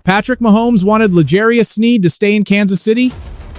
Patrick Mahomes wanted Sneed to stay in Kansas City.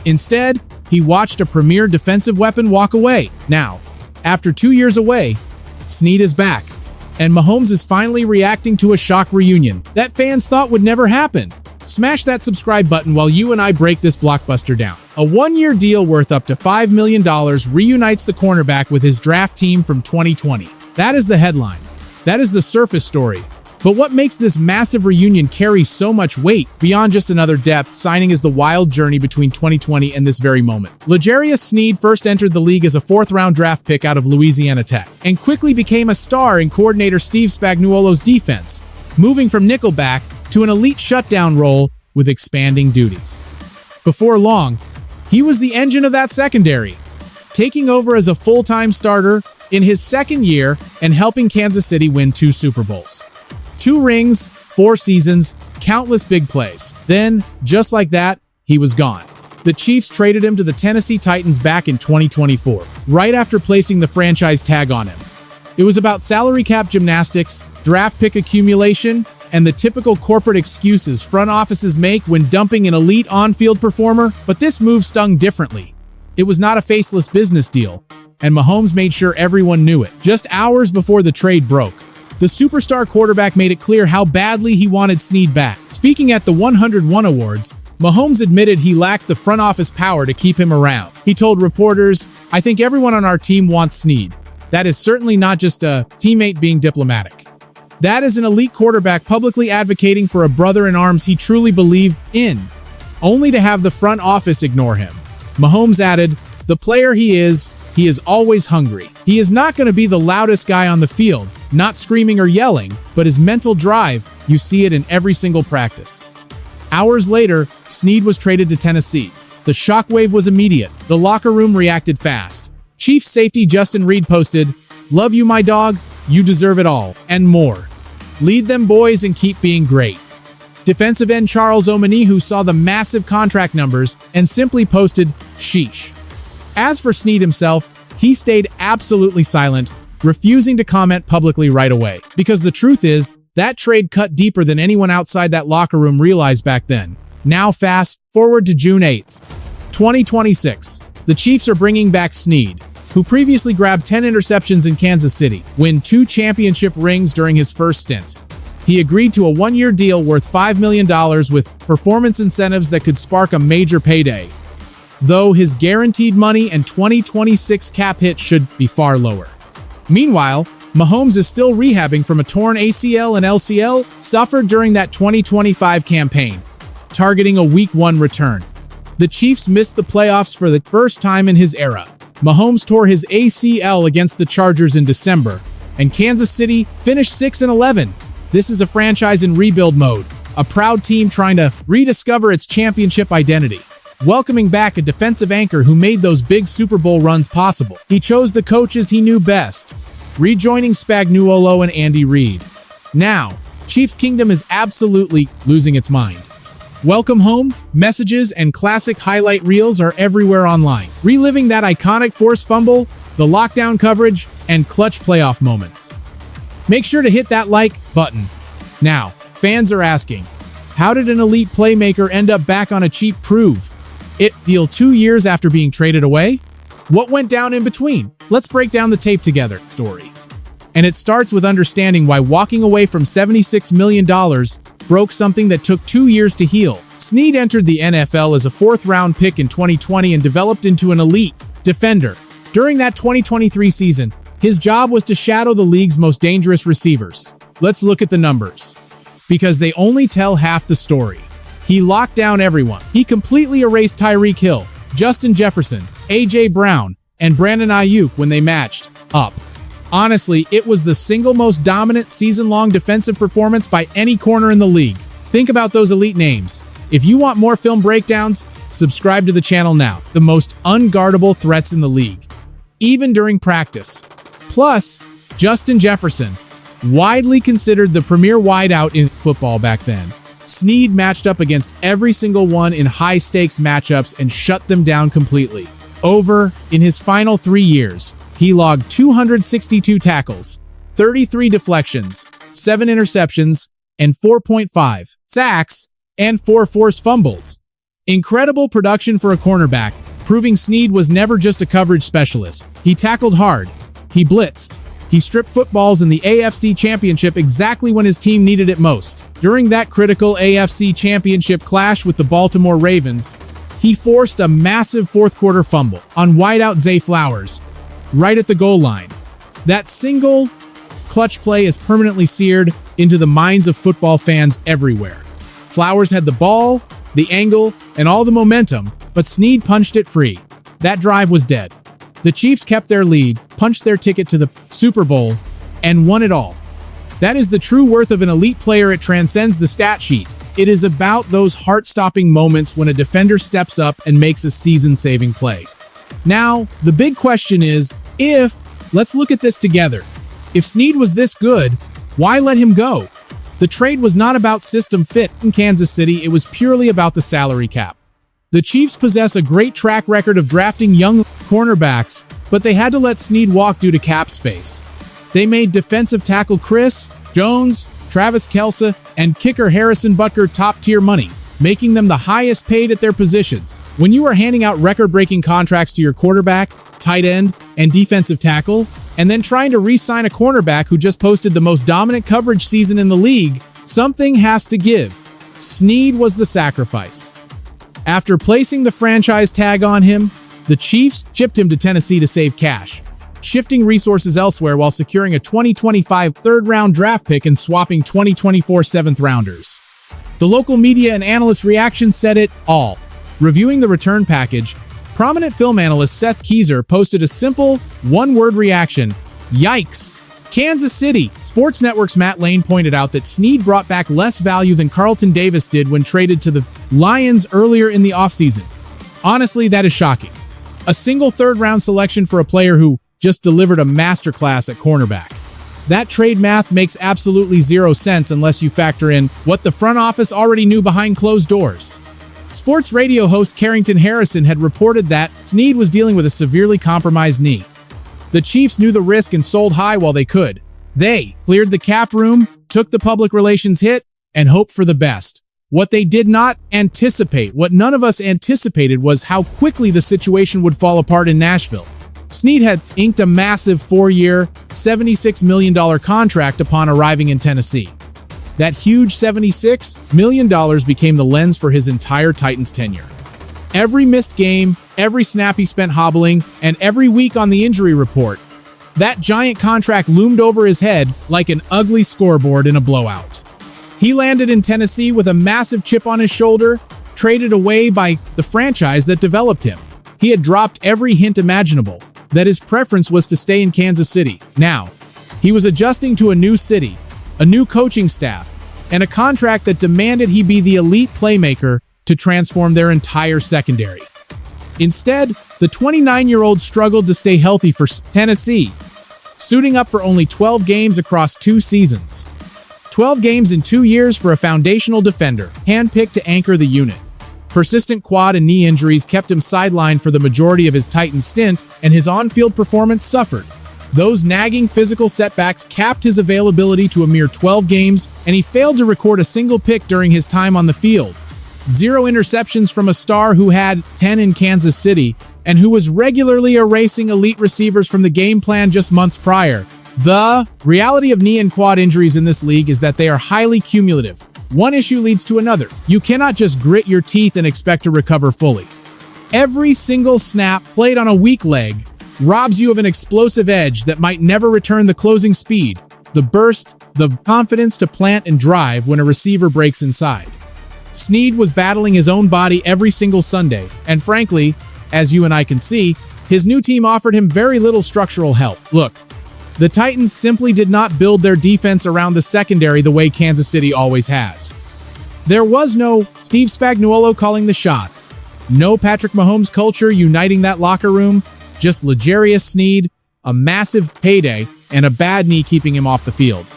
Instead, he watched a premier defensive weapon walk away. Now, after 2 years away, Sneed is back, and Mahomes is finally reacting to a shock reunion that fans thought would never happen. Smash that subscribe button while you and I break this blockbuster down. A one-year deal worth up to $5 million reunites the cornerback with his draft team from 2020. That is the headline. That is the surface story. But what makes this massive reunion carry so much weight beyond just another depth signing is the wild journey between 2020 and this very moment. Sneed first entered the league as a fourth-round draft pick out of Louisiana Tech and quickly became a star in coordinator Steve Spagnuolo's defense, moving from nickelback to an elite shutdown role with expanding duties. Before long, he was the engine of that secondary, taking over as a full-time starter in his second year and helping Kansas City win 2 Super Bowls. 2 rings, 4 seasons, countless big plays. Then, just like that, he was gone. The Chiefs traded him to the Tennessee Titans back in 2024, right after placing the franchise tag on him. It was about salary cap gymnastics, draft pick accumulation, and the typical corporate excuses front offices make when dumping an elite on-field performer, but this move stung differently. It was not a faceless business deal, and Mahomes made sure everyone knew it. Just hours before the trade broke, the superstar quarterback made it clear how badly he wanted Sneed back. Speaking at the 101 Awards, Mahomes admitted he lacked the front office power to keep him around. He told reporters, "I think everyone on our team wants Sneed. That is certainly not just a teammate being diplomatic. That is an elite quarterback publicly advocating for a brother-in-arms he truly believed in, only to have the front office ignore him." Mahomes added, "The player he is always hungry. He is not going to be the loudest guy on the field, not screaming or yelling, but his mental drive, you see it in every single practice." Hours later, Sneed was traded to Tennessee. The shockwave was immediate. The locker room reacted fast. Chiefs safety Justin Reed posted, "Love you, my dog. You deserve it all, and more. Lead them boys and keep being great." Defensive end Charles Omenihu saw the massive contract numbers and simply posted, "Sheesh." As for Sneed himself, he stayed absolutely silent, refusing to comment publicly right away. Because the truth is, that trade cut deeper than anyone outside that locker room realized back then. Now fast forward to June 8th, 2026. The Chiefs are bringing back Sneed, who previously grabbed 10 interceptions in Kansas City, win 2 championship rings during his first stint. He agreed to a one-year deal worth $5 million with performance incentives that could spark a major payday, though his guaranteed money and 2026 cap hit should be far lower. Meanwhile, Mahomes is still rehabbing from a torn ACL and LCL suffered during that 2025 campaign, targeting a Week 1 return. The Chiefs missed the playoffs for the first time in his era. Mahomes tore his ACL against the Chargers in December, and Kansas City finished 6-11. This is a franchise in rebuild mode, a proud team trying to rediscover its championship identity, welcoming back a defensive anchor who made those big Super Bowl runs possible. He chose the coaches he knew best, rejoining Spagnuolo and Andy Reid. Now, Chiefs Kingdom is absolutely losing its mind. Welcome home, messages, and classic highlight reels are everywhere online, reliving that iconic forced fumble, the lockdown coverage, and clutch playoff moments. Make sure to hit that like button. Now, fans are asking, how did an elite playmaker end up back on a cheap prove it deal 2 years after being traded away? What went down in between? Let's break down the tape together story. And it starts with understanding why walking away from $76 million broke something that took 2 years to heal. Sneed entered the NFL as a 4th-round pick in 2020 and developed into an elite defender. During that 2023 season, his job was to shadow the league's most dangerous receivers. Let's look at the numbers, because they only tell half the story. He locked down everyone. He completely erased Tyreek Hill, Justin Jefferson, A.J. Brown, and Brandon Ayuk when they matched up. Honestly, it was the single most dominant season-long defensive performance by any corner in the league. Think about those elite names. If you want more film breakdowns, subscribe to the channel now. The most unguardable threats in the league, even during practice. Plus, Justin Jefferson, widely considered the premier wideout in football back then. Sneed matched up against every single one in high-stakes matchups and shut them down completely. In his final 3 years, he logged 262 tackles, 33 deflections, 7 interceptions, and 4.5 sacks, and 4 forced fumbles. Incredible production for a cornerback, proving Sneed was never just a coverage specialist. He tackled hard. He blitzed. He stripped footballs in the AFC Championship exactly when his team needed it most. During that critical AFC Championship clash with the Baltimore Ravens, he forced a massive fourth-quarter fumble on wideout Zay Flowers, right at the goal line. That single clutch play is permanently seared into the minds of football fans everywhere. Flowers had the ball, the angle, and all the momentum, but Sneed punched it free. That drive was dead. The Chiefs kept their lead, punched their ticket to the Super Bowl, and won it all. That is the true worth of an elite player. It transcends the stat sheet. It is about those heart-stopping moments when a defender steps up and makes a season-saving play. Now, the big question is, let's look at this together. If Sneed was this good, why let him go? The trade was not about system fit in Kansas City, it was purely about the salary cap. The Chiefs possess a great track record of drafting young cornerbacks, but they had to let Sneed walk due to cap space. They made defensive tackle Chris Jones, Travis Kelce, and kicker Harrison Butker top-tier money, making them the highest paid at their positions. When you are handing out record-breaking contracts to your quarterback, tight end, and defensive tackle, and then trying to re-sign a cornerback who just posted the most dominant coverage season in the league, something has to give. Sneed was the sacrifice. After placing the franchise tag on him, the Chiefs shipped him to Tennessee to save cash, shifting resources elsewhere while securing a 2025 third-round draft pick and swapping 2024 seventh-rounders. The local media and analyst reactions said it all. Reviewing the return package, prominent film analyst Seth Keyser posted a simple, one-word reaction: "Yikes." Kansas City. Sports Network's Matt Lane pointed out that Sneed brought back less value than Carlton Davis did when traded to the Lions earlier in the offseason. Honestly, that is shocking. A single third-round selection for a player who just delivered a masterclass at cornerback. That trade math makes absolutely zero sense unless you factor in what the front office already knew behind closed doors. Sports radio host Carrington Harrison had reported that Sneed was dealing with a severely compromised knee. The Chiefs knew the risk and sold high while they could. They cleared the cap room, took the public relations hit, and hoped for the best. What they did not anticipate, what none of us anticipated, was how quickly the situation would fall apart in Nashville. Sneed had inked a massive 4-year, $76 million contract upon arriving in Tennessee. That huge $76 million became the lens for his entire Titans tenure. Every missed game, every snap he spent hobbling, and every week on the injury report, that giant contract loomed over his head like an ugly scoreboard in a blowout. He landed in Tennessee with a massive chip on his shoulder, traded away by the franchise that developed him. He had dropped every hint imaginable that his preference was to stay in Kansas City. Now, he was adjusting to a new city, a new coaching staff, and a contract that demanded he be the elite playmaker to transform their entire secondary. Instead, the 29-year-old struggled to stay healthy for Tennessee, suiting up for only 12 games across 2 seasons. 12 games in 2 years for a foundational defender, handpicked to anchor the unit. Persistent quad and knee injuries kept him sidelined for the majority of his Titans stint, and his on-field performance suffered. Those nagging physical setbacks capped his availability to a mere 12 games, and he failed to record a single pick during his time on the field. 0 interceptions from a star who had 10 in Kansas City, and who was regularly erasing elite receivers from the game plan just months prior. The reality of knee and quad injuries in this league is that they are highly cumulative. One issue leads to another. You cannot just grit your teeth and expect to recover fully. Every single snap played on a weak leg robs you of an explosive edge that might never return the closing speed, the burst, the confidence to plant and drive when a receiver breaks inside. Sneed was battling his own body every single Sunday, and frankly, as you and I can see, his new team offered him very little structural help. Look, the Titans simply did not build their defense around the secondary the way Kansas City always has. There was no Steve Spagnuolo calling the shots, no Patrick Mahomes culture uniting that locker room, just L'Jarius Sneed, a massive payday, and a bad knee keeping him off the field.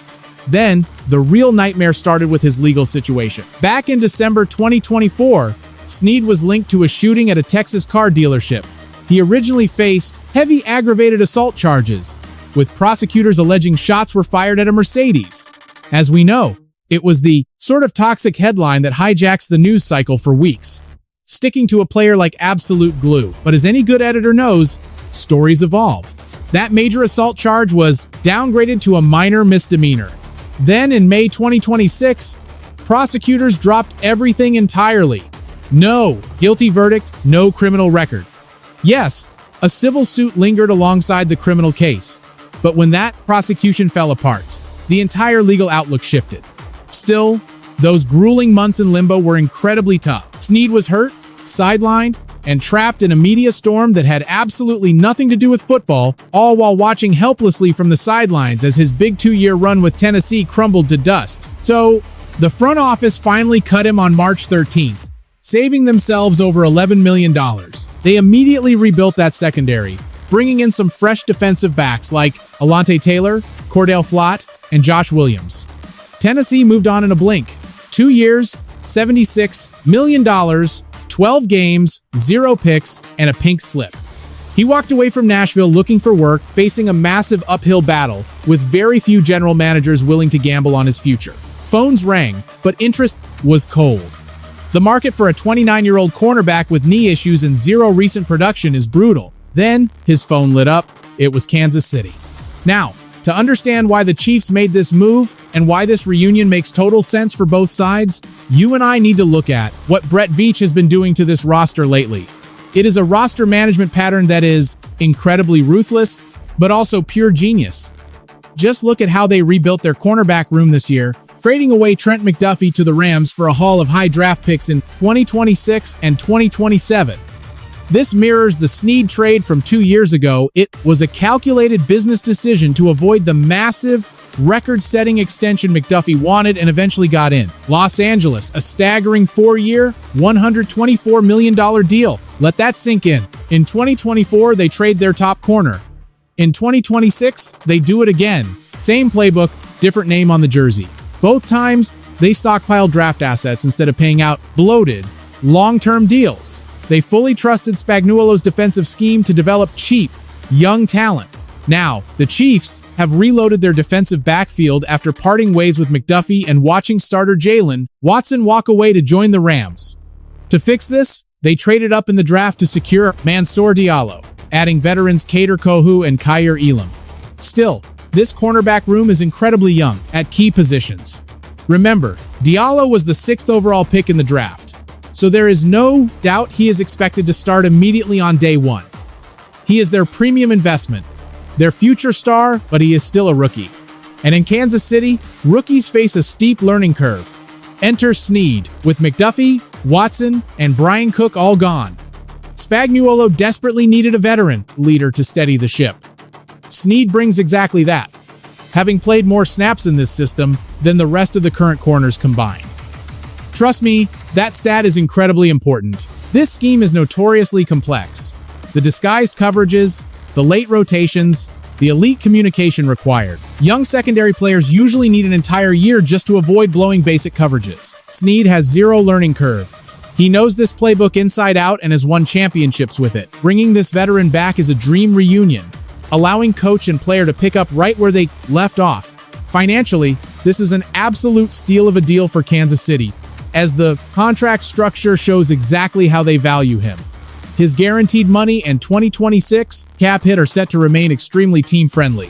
Then, the real nightmare started with his legal situation. Back in December 2024, Sneed was linked to a shooting at a Texas car dealership. He originally faced heavy aggravated assault charges, with prosecutors alleging shots were fired at a Mercedes. As we know, It was the sort of toxic headline that hijacks the news cycle for weeks, sticking to a player like absolute glue. But as any good editor knows, stories evolve. That major assault charge was downgraded to a minor misdemeanor. Then in May 2026, prosecutors dropped everything entirely. No guilty verdict, no criminal record. Yes, a civil suit lingered alongside the criminal case, but when that prosecution fell apart, the entire legal outlook shifted. Still, those grueling months in limbo were incredibly tough. Sneed was hurt, sidelined, and trapped in a media storm that had absolutely nothing to do with football, all while watching helplessly from the sidelines as his big 2-year run with Tennessee crumbled to dust. So, the front office finally cut him on March 13th, saving themselves over $11 million. They immediately rebuilt that secondary, bringing in some fresh defensive backs like Alontae Taylor, Cordell Flott, and Josh Williams. Tennessee moved on in a blink. 2 years, $76 million, 12 games, 0 picks, and a pink slip. He walked away from Nashville looking for work, facing a massive uphill battle, with very few general managers willing to gamble on his future. Phones rang, but interest was cold. The market for a 29-year-old cornerback with knee issues and 0 recent production is brutal. Then, his phone lit up. It was Kansas City. Now, to understand why the Chiefs made this move and why this reunion makes total sense for both sides, you and I need to look at what Brett Veach has been doing to this roster lately. It is a roster management pattern that is incredibly ruthless, but also pure genius. Just look at how they rebuilt their cornerback room this year, trading away Trent McDuffie to the Rams for a haul of high draft picks in 2026 and 2027. This mirrors the Sneed trade from 2 years ago. It was a calculated business decision to avoid the massive, record-setting extension McDuffie wanted and eventually got in. Los Angeles, a staggering 4-year, $124 million deal. Let that sink in. In 2024, they trade their top corner. In 2026, they do it again. Same playbook, different name on the jersey. Both times, they stockpiled draft assets instead of paying out bloated, long-term deals. They fully trusted Spagnuolo's defensive scheme to develop cheap, young talent. Now, the Chiefs have reloaded their defensive backfield after parting ways with McDuffie and watching starter Jalen Watson walk away to join the Rams. To fix this, they traded up in the draft to secure Mansour Diallo, adding veterans Kader Kohou and Kyer Elam. Still, this cornerback room is incredibly young at key positions. Remember, Diallo was the 6th overall pick in the draft, so there is no doubt he is expected to start immediately on day 1. He is their premium investment, their future star, but he is still a rookie. And in Kansas City, rookies face a steep learning curve. Enter Sneed, with McDuffie, Watson, and Brian Cook all gone. Spagnuolo desperately needed a veteran leader to steady the ship. Sneed brings exactly that, having played more snaps in this system than the rest of the current corners combined. Trust me, that stat is incredibly important. This scheme is notoriously complex. The disguised coverages, the late rotations, the elite communication required. Young secondary players usually need an entire year just to avoid blowing basic coverages. Sneed has 0 learning curve. He knows this playbook inside out and has won championships with it. Bringing this veteran back is a dream reunion, allowing coach and player to pick up right where they left off. Financially, this is an absolute steal of a deal for Kansas City, as the contract structure shows exactly how they value him. His guaranteed money and 2026 cap hit are set to remain extremely team-friendly.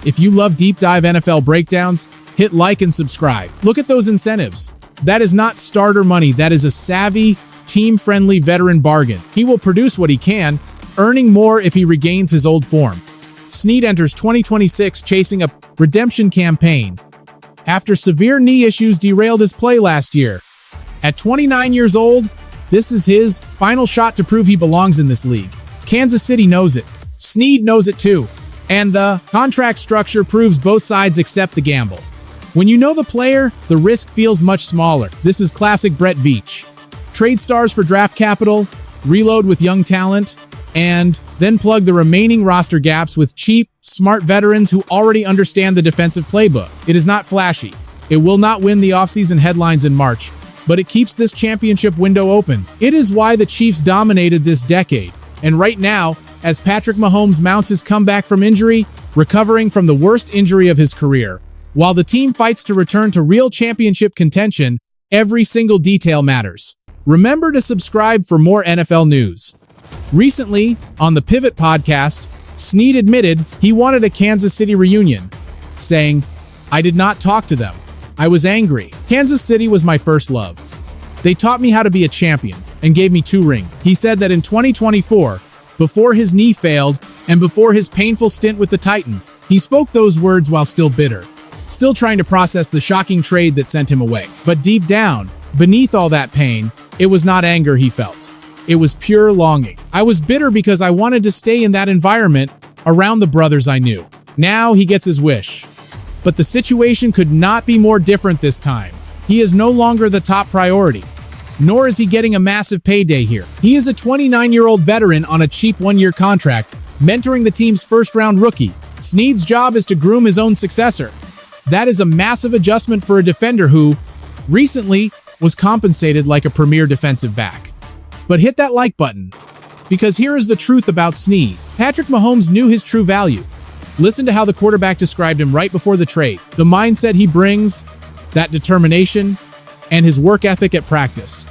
If you love deep dive NFL breakdowns, hit like and subscribe. Look at those incentives. That is not starter money, that is a savvy, team-friendly veteran bargain. He will produce what he can, earning more if he regains his old form. Sneed enters 2026 chasing a redemption campaign after severe knee issues derailed his play last year. At 29 years old, this is his final shot to prove he belongs in this league. Kansas City knows it. Sneed knows it too. And the contract structure proves both sides accept the gamble. When you know the player, the risk feels much smaller. This is classic Brett Veach. Trade stars for draft capital, reload with young talent, and then plug the remaining roster gaps with cheap, smart veterans who already understand the defensive playbook. It is not flashy. It will not win the offseason headlines in March, but it keeps this championship window open. It is why the Chiefs dominated this decade. And right now, as Patrick Mahomes mounts his comeback from injury, recovering from the worst injury of his career, While the team fights to return to real championship contention, every single detail matters. Remember to subscribe for more NFL news. Recently, on the Pivot podcast, Sneed admitted he wanted a Kansas City reunion, saying, "I did not talk to them. I was angry. Kansas City was my first love. They taught me how to be a champion and gave me 2 rings." He said that in 2024, before his knee failed and before his painful stint with the Titans, he spoke those words while still bitter, still trying to process the shocking trade that sent him away. But deep down, beneath all that pain, it was not anger he felt. It was pure longing. "I was bitter because I wanted to stay in that environment around the brothers I knew." Now he gets his wish. But the situation could not be more different this time. He is no longer the top priority, nor is he getting a massive payday here. He is a 29-year-old veteran on a cheap 1-year contract, mentoring the team's first-round rookie. Sneed's job is to groom his own successor. That is a massive adjustment for a defender who, recently, was compensated like a premier defensive back. But hit that like button, because here is the truth about Sneed. Patrick Mahomes knew his true value. Listen to how the quarterback described him right before the trade. The mindset he brings, that determination, and his work ethic at practice.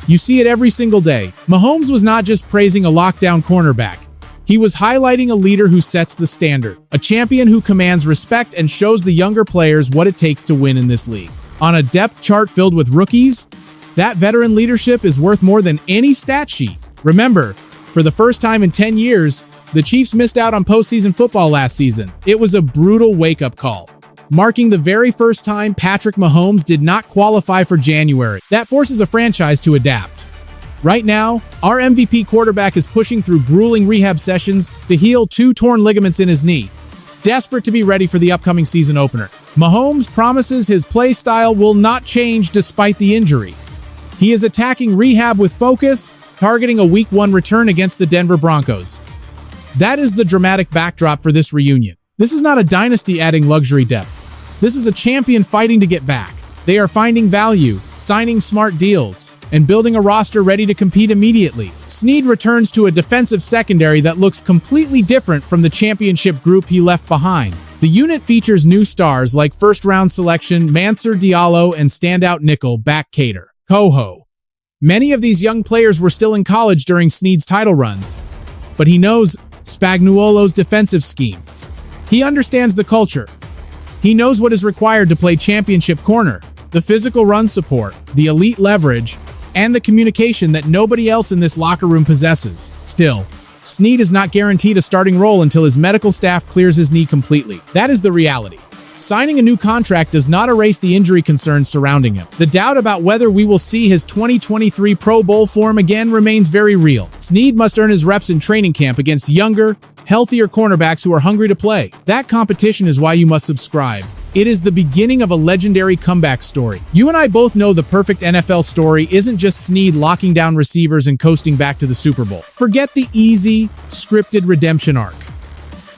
You see it every single day. Mahomes was not just praising a lockdown cornerback. He was highlighting a leader who sets the standard, a champion who commands respect and shows the younger players what it takes to win in this league. On a depth chart filled with rookies, that veteran leadership is worth more than any stat sheet. Remember, for the first time in 10 years, the Chiefs missed out on postseason football last season. It was a brutal wake-up call, marking the very first time Patrick Mahomes did not qualify for January. That forces a franchise to adapt. Right now, our MVP quarterback is pushing through grueling rehab sessions to heal 2 torn ligaments in his knee, desperate to be ready for the upcoming season opener. Mahomes promises his play style will not change despite the injury. He is attacking rehab with focus, targeting a Week 1 return against the Denver Broncos. That is the dramatic backdrop for this reunion. This is not a dynasty adding luxury depth. This is a champion fighting to get back. They are finding value, signing smart deals, and building a roster ready to compete immediately. Sneed returns to a defensive secondary that looks completely different from the championship group he left behind. The unit features new stars like first-round selection Mansour Diallo and standout nickel back Cater Coho. Many of these young players were still in college during Sneed's title runs, but he knows Spagnuolo's defensive scheme. He understands the culture. He knows what is required to play championship corner, the physical run support, the elite leverage, and the communication that nobody else in this locker room possesses. Still, Sneed is not guaranteed a starting role until his medical staff clears his knee completely. That is the reality. Signing a new contract does not erase the injury concerns surrounding him. The doubt about whether we will see his 2023 Pro Bowl form again remains very real. Sneed must earn his reps in training camp against younger, healthier cornerbacks who are hungry to play. That competition is why you must subscribe. It is the beginning of a legendary comeback story. You and I both know the perfect NFL story isn't just Sneed locking down receivers and coasting back to the Super Bowl. Forget the easy, scripted redemption arc.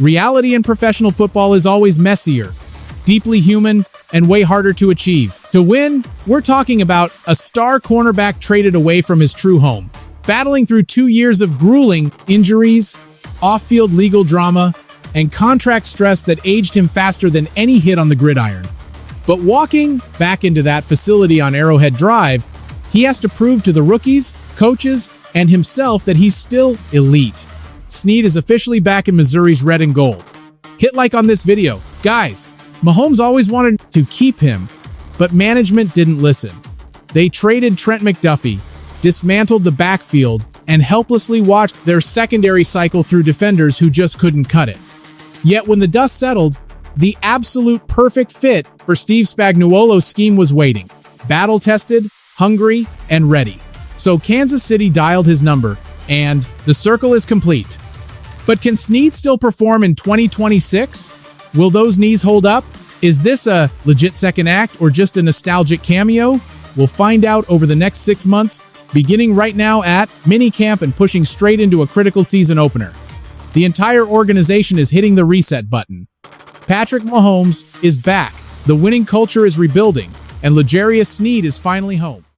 Reality in professional football is always messier, deeply human, and way harder to achieve. To win, we're talking about a star cornerback traded away from his true home, battling through 2 years of grueling injuries, off-field legal drama, and contract stress that aged him faster than any hit on the gridiron. But walking back into that facility on Arrowhead Drive, he has to prove to the rookies, coaches, and himself that he's still elite. Sneed is officially back in Missouri's red and gold. Hit like on this video. Guys, Mahomes always wanted to keep him, but management didn't listen. They traded Trent McDuffie, dismantled the backfield, and helplessly watched their secondary cycle through defenders who just couldn't cut it. Yet when the dust settled, the absolute perfect fit for Steve Spagnuolo's scheme was waiting. Battle-tested, hungry, and ready. So Kansas City dialed his number, and the circle is complete. But can Sneed still perform in 2026? Will those knees hold up? Is this a legit second act or just a nostalgic cameo? We'll find out over the next 6 months, beginning right now at minicamp and pushing straight into a critical season opener. The entire organization is hitting the reset button. Patrick Mahomes is back, the winning culture is rebuilding, and L'Jarius Sneed is finally home.